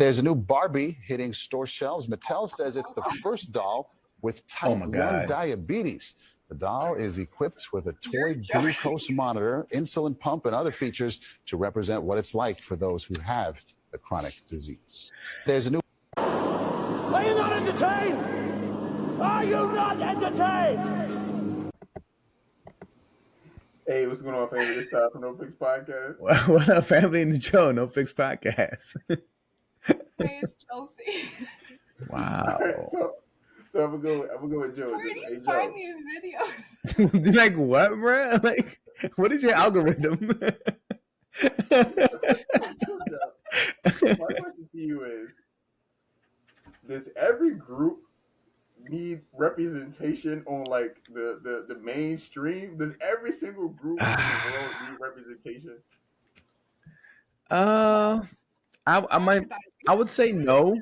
There's a new Barbie hitting store shelves. Mattel says it's the first doll with Oh type my 1 God. diabetes. The doll is equipped with a You're toy joking. glucose monitor, insulin pump, and other features to represent what it's like for those who have the chronic disease. There's a new. Are you not entertained? Are you not entertained? Hey, what's going on, family? This time from NOPICKS Podcast. What up, family in the show? No Fix Podcast. Hey, it's Chelsea. Wow. All right, so I'm gonna go with Joe. Where do Hey, you Joe. find these videos? Like what, bro? Like, what is your algorithm? My question to you is: does every group need representation on like the mainstream? Does every single group in the world need representation? I would say no.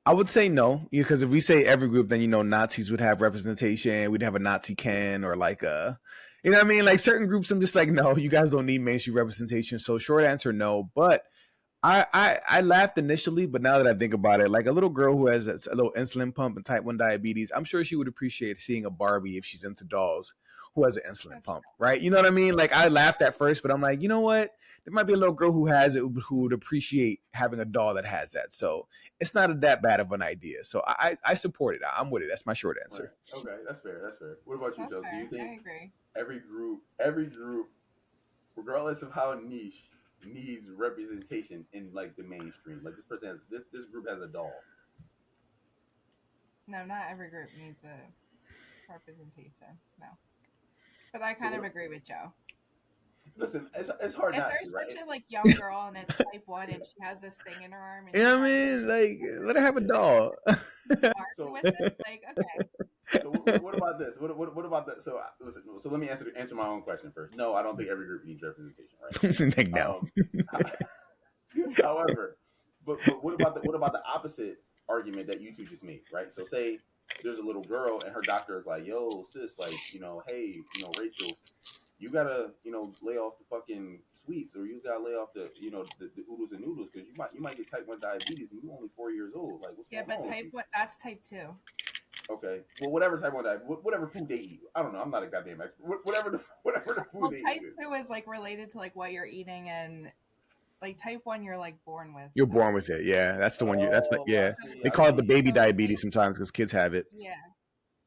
I would say no, because if we say every group, then Nazis would have representation. We'd have a Nazi can or like a, you know what I mean? Like certain groups, I'm just like, no, you guys don't need mainstream representation. So short answer, no. But I laughed initially, but now that I think about it, like a little girl who has a little insulin pump and type 1 diabetes, I'm sure she would appreciate seeing a Barbie if she's into dolls who has an insulin pump, right? You know what I mean? Like I laughed at first, but I'm like, you know what? There might be a little girl who has it who would appreciate having a doll that has that. So it's not that bad of an idea. So I support it. I'm with it. That's my short answer. Right. Okay, that's fair. That's fair. What about you, That's Joe? fair. Do you think I agree. every group, regardless of how niche, needs representation in like the mainstream? Like this person has this group has a doll. No, not every group needs a representation. No. But I kind of agree with Joe. Listen, it's hard If not there's to, right? such a young girl and it's type 1 and she has this thing in her arm and You know what I mean? Like let her have a doll. So- with it, like, okay. So what about this? What about that? So listen. So let me answer my own question first. No, I don't think every group needs representation, right? Like, no. However, but what about the opposite argument that you two just made, right? So say there's a little girl and her doctor is like, "Yo, sis, like, hey, Rachel, you gotta, lay off the fucking sweets, or you gotta lay off the, the oodles and noodles, because you might get type 1 diabetes and you're only 4 years old. Like, what's going on? Yeah, but type 1, that's type 2. Okay, well, whatever type 1 diabetes, whatever food they eat. I don't know. I'm not a goddamn expert. Whatever the food Well, they type eat. 2 is like related to like what you're eating, and like type 1 you're like born with. You're born with it. Yeah, that's the one. That's like, yeah. See, They call it the baby diabetes sometimes because kids have it. Yeah.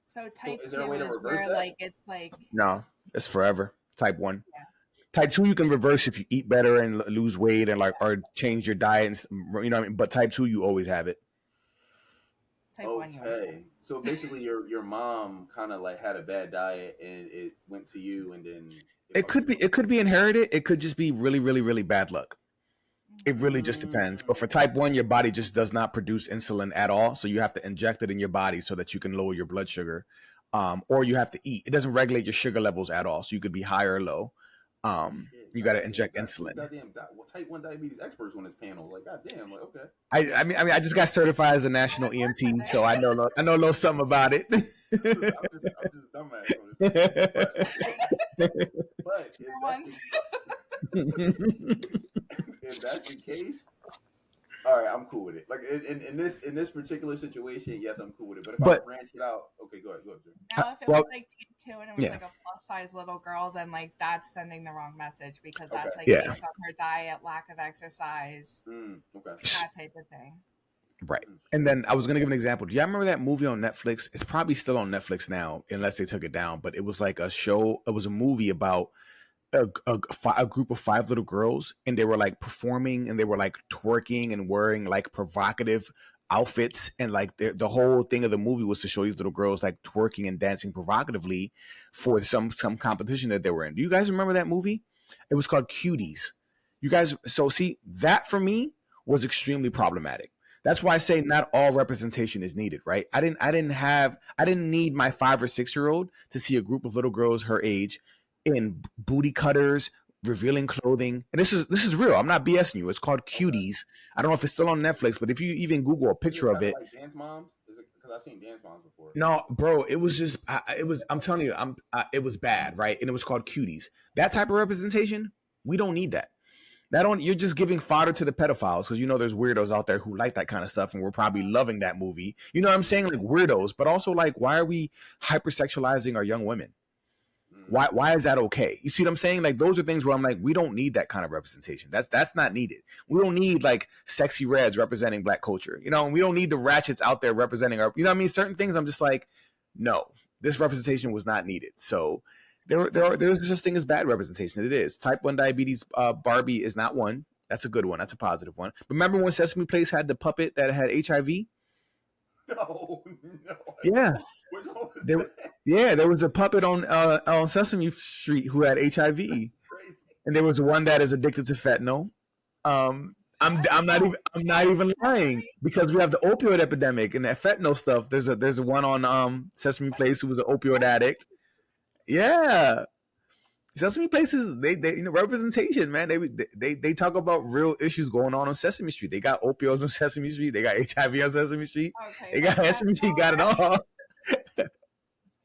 So type is 2 there a way to is reverse where that? like it's like No, it's forever. Type 1. Yeah. Type 2 you can reverse if you eat better and lose weight and like or change your diet. And, you know what I mean? But type 2 you always have it. type 1 you always have. Okay, so basically your mom kind of like had a bad diet and it went to you, and then It could be inherited. It could just be really, really, really bad luck. It really just depends. But for type 1, your body just does not produce insulin at all. So you have to inject it in your body so that you can lower your blood sugar. Or you have to eat. It doesn't regulate your sugar levels at all. So you could be high or low. You got to inject insulin. Goddamn, type 1 diabetes experts on this panel. Like, goddamn, like, okay. I mean, I just got certified as a national EMT, so I know a little something about it. I'm just dumbass on this. But if that's the case, all right, I'm cool with it. Like in this particular situation, yes, I'm cool with it. But if I branch it out, okay, go ahead, Joe. Now, if it was like type 2 and it was like a plus size little girl, then like that's sending the wrong message, because that's like based on her diet, lack of exercise, that type of thing. Right. And then I was going to give an example. Do y'all remember that movie on Netflix? It's probably still on Netflix now, unless they took it down. But it was like a show. It was a movie about a group of 5 little girls, and they were like performing and they were like twerking and wearing like provocative outfits, and like the whole thing of the movie was to show these little girls like twerking and dancing provocatively for some competition that they were in. Do you guys remember that movie? It was called Cuties. You guys, so see, that for me was extremely problematic. That's why I say not all representation is needed, right? I didn't need my 5 or 6 year old to see a group of little girls her age in booty cutters, revealing clothing. And this is real. I'm not BSing you. It's called Cuties. I don't know if it's still on Netflix, but if you even Google a picture of it. Like Dance Moms? Is it, because I've seen Dance Moms before. No, bro, it was just, I'm telling you, it was bad, right? And it was called Cuties. That type of representation, we don't need that. You're just giving fodder to the pedophiles because there's weirdos out there who like that kind of stuff and we're probably loving that movie. You know what I'm saying? Like weirdos, but also like why are we hypersexualizing our young women? Why is that okay? You see what I'm saying? Like those are things where I'm like, we don't need that kind of representation. That's not needed. We don't need like sexy reds representing Black culture. We don't need the ratchets out there representing our. You know what I mean? Certain things I'm just like, no, this representation was not needed. So there's such thing as bad representation. It is. Type 1 diabetes. Barbie is not one. That's a good one. That's a positive one. Remember when Sesame Place had the puppet that had HIV? No. Yeah. There was a puppet on Sesame Street who had HIV, and there was one that is addicted to fentanyl. I'm not even lying because we have the opioid epidemic and that fentanyl stuff. There's a one on Sesame Place who was an opioid addict. Yeah, Sesame Place is they representation, man. They talk about real issues going on Sesame Street. They got opioids on Sesame Street. They got HIV on Sesame Street. Okay, they got Sesame Street. Got it all.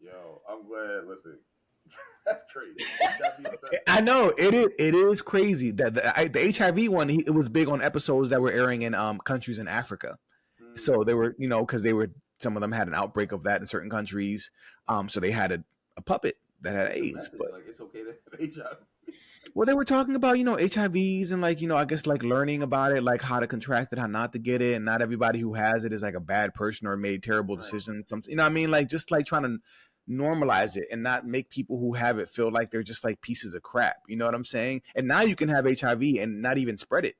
Yo, I'm glad. Listen, that's crazy. I know it is crazy that the HIV one. It was big on episodes that were airing in countries in Africa. So they were because some of them had an outbreak of that in certain countries. So they had a puppet that had AIDS, but like it's okay to have HIV. Well, they were talking about HIVs and I guess learning about it, like how to contract it, how not to get it, and not everybody who has it is like a bad person or made terrible decisions. Something what I mean, just trying to normalize it and not make people who have it feel like they're just like pieces of crap. You know what I'm saying? And now you can have HIV and not even spread it.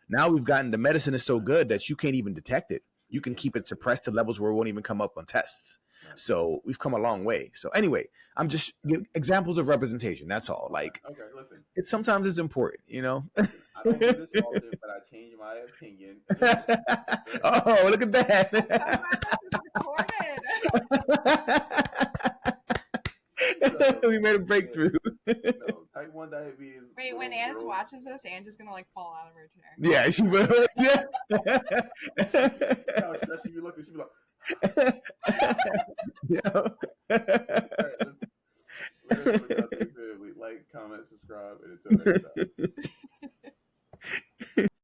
Now we've gotten the medicine is so good that you can't even detect it. You can keep it suppressed to levels where it won't even come up on tests. So we've come a long way. So anyway, I'm just giving examples of representation. That's all. Like, okay, listen. Sometimes it's important, I don't do this often, but I change my opinion. Oh, look at that! We made a breakthrough. No, type 1 diabetes. Wait, when Ange watches this, Ange is gonna fall out of her chair. Yeah, she will. Yeah. She be looking. She be like. Yeah. All right, like, comment, subscribe, and until next time.